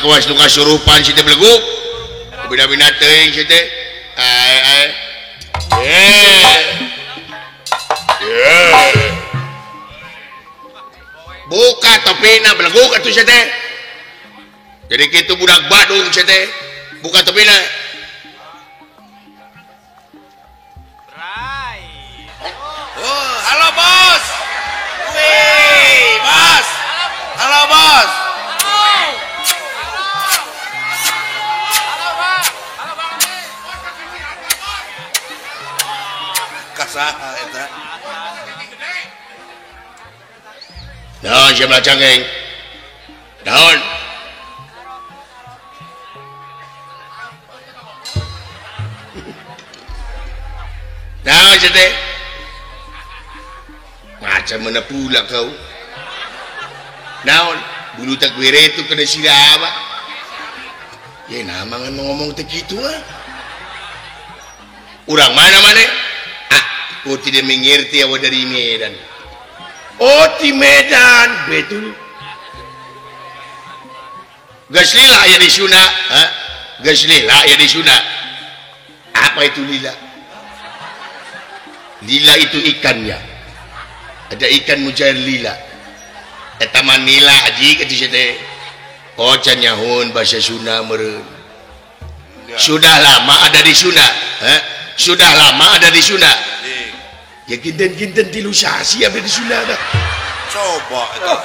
kawas nu kasurupan si teh beleguk bina-bina teuing si teh buka topina beleguk atuh si teh jadi kitu budak Badung si teh buka topina halo bos wih bos halo bos kasaha eta naon siapa cangeng naon naon si teh macam mana pula kau naon bulu tak bere itu kena silapa ya nama kan ngomong tak gitu urang mana oh tidak mengerti awak dari Medan oh di Medan betul gas lila ya di Sunda gas lila ya di Sunda apa itu lila lila itu ikannya ada ikan mujair lila eta manila aji ke teh oh can nyahun bahasa Sunda meureun sudah lama ada di Sunda sudah lama ada di Sunda ya kinten-kinten 3 sasi ada di Sunda dah coba eta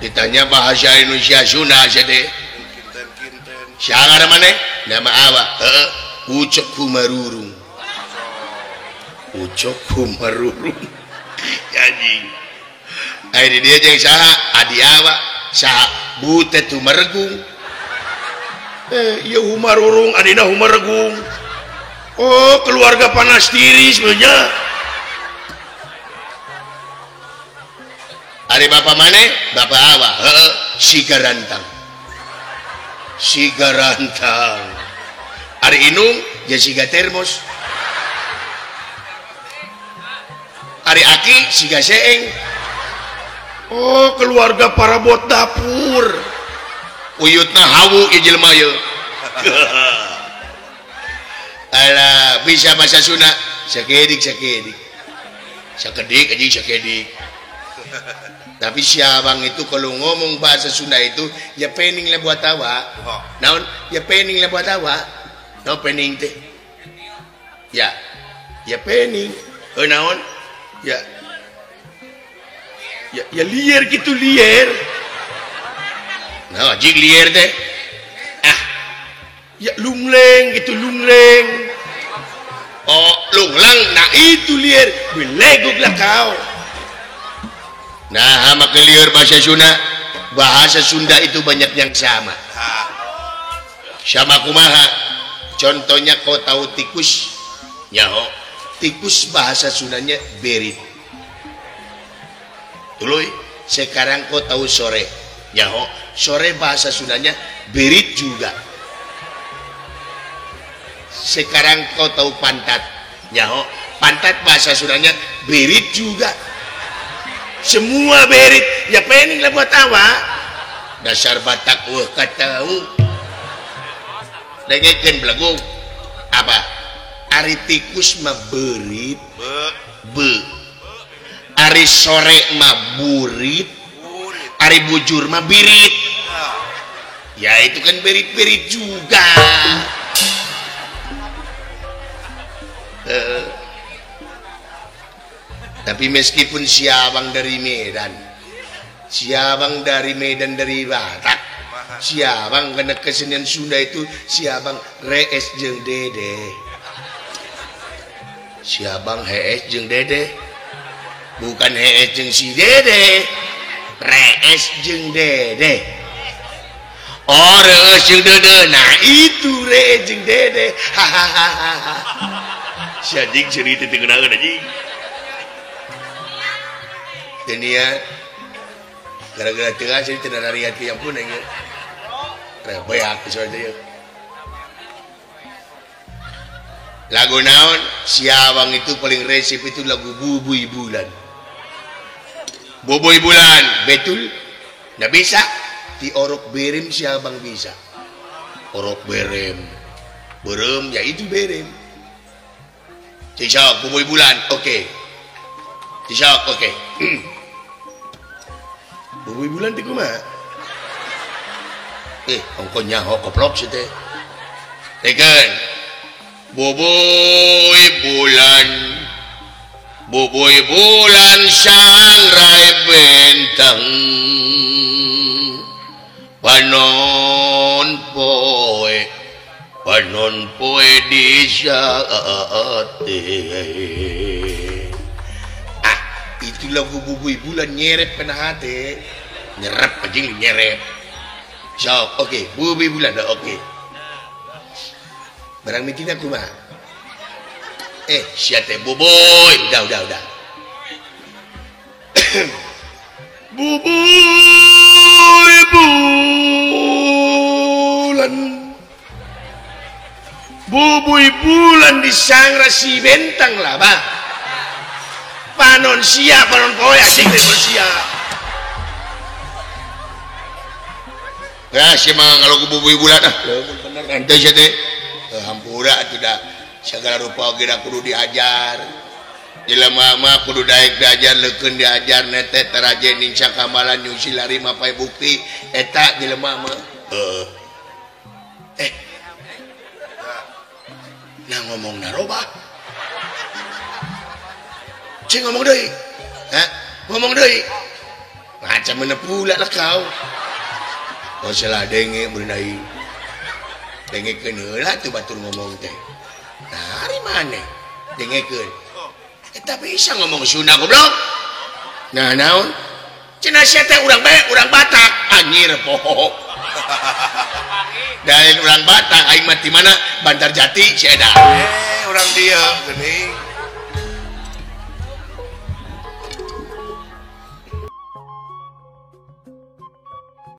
ditanya bahasa Indonesia Sunda teh kinten-kinten siapa mana nama awak ucok kumarurung ucok kumarurung anjing ayo dia jeung saha adi awak saha butet tumargung ieu humarurung adina humargung oh keluarga panas tiris nya ari bapak mana bapak awak sigarantang ari inung jasiga termos ari aki siga seeng oh keluarga parabot dapur uyutna hawu ieu jelema ye alah bisa bahasa Sunda sakedik tapi si abang itu kalau ngomong bahasa Sunda itu ya pening lah buat awak naon ya pening lah buat awak naon pening teh ya pening naon ya liar gitu liar nah jig liar teh ya lungleng gitu lungleng oh lunglang nah itu liar belegok lah kau nah maka liar bahasa Sunda itu banyak yang sama kumaha contohnya kau tahu tikus nyaho tikus bahasa Sundanya berit tuluy sekarang kau tahu sore nyaho sore bahasa Sundanya berit juga sekarang kau tahu pantat nyaho pantat bahasa Sundanya berit juga semua berit ya pening lah buat awak dasar Batak katahu dengekeun belagung apa ari tikus mah berit be ari sore mah burit ari bujur mah birit ya itu kan berit-berit juga tapi meskipun si abang dari Medan dari Batak si abang kena kesenian Sunda itu si abang rees jeung dede si abang hees jeung dede bukan hees jeung si dede rees jeung dede oh rees jeung dede nah itu rees jeung dede hahaha si anjing cerita tengenangan anjing dan ya gara-gara tengah cerita dari hati yang pun yang banyak soalnya lagu naon si abang itu paling resip itu lagu Bubui Bulan betul nggak bisa di orok berem si abang bisa orok berem ya itu berem Cisok bubui bulan oke Cisok oke bubui bulan di kumah ongkonya koplok sih teh tekan bubui bulan sangrai bentang panon poe di saate itu lagu bubui bulan nyerep kena hati nyerap aja nyerep so oke bubui bulan dah oke barang mitin aku mah siate boboy udah bubui bulan disangra si bentang lah bah panon poe asing deh sia ya sih mah kalau bubui bulan bener ente siate hampura atuh dah segala rupa oge kudu diajar jelema mah kudu daek diajar leukeun diajar netet taraje ning sakamalan nyusi lari mapai bukti eta jelema mah nah ngomong narobah cing ngomong deui ngomong deui macam mana pula lah kau salah denge beunai dengekeun heula tuh batur ngomong teh nah hari mana dengekeun eta bisa ngomong Sunda goblok nah naon cenah sia teh urang Batak anjir poho dari urang Batak aing mah di mana Banjarjati si eta urang dia geuning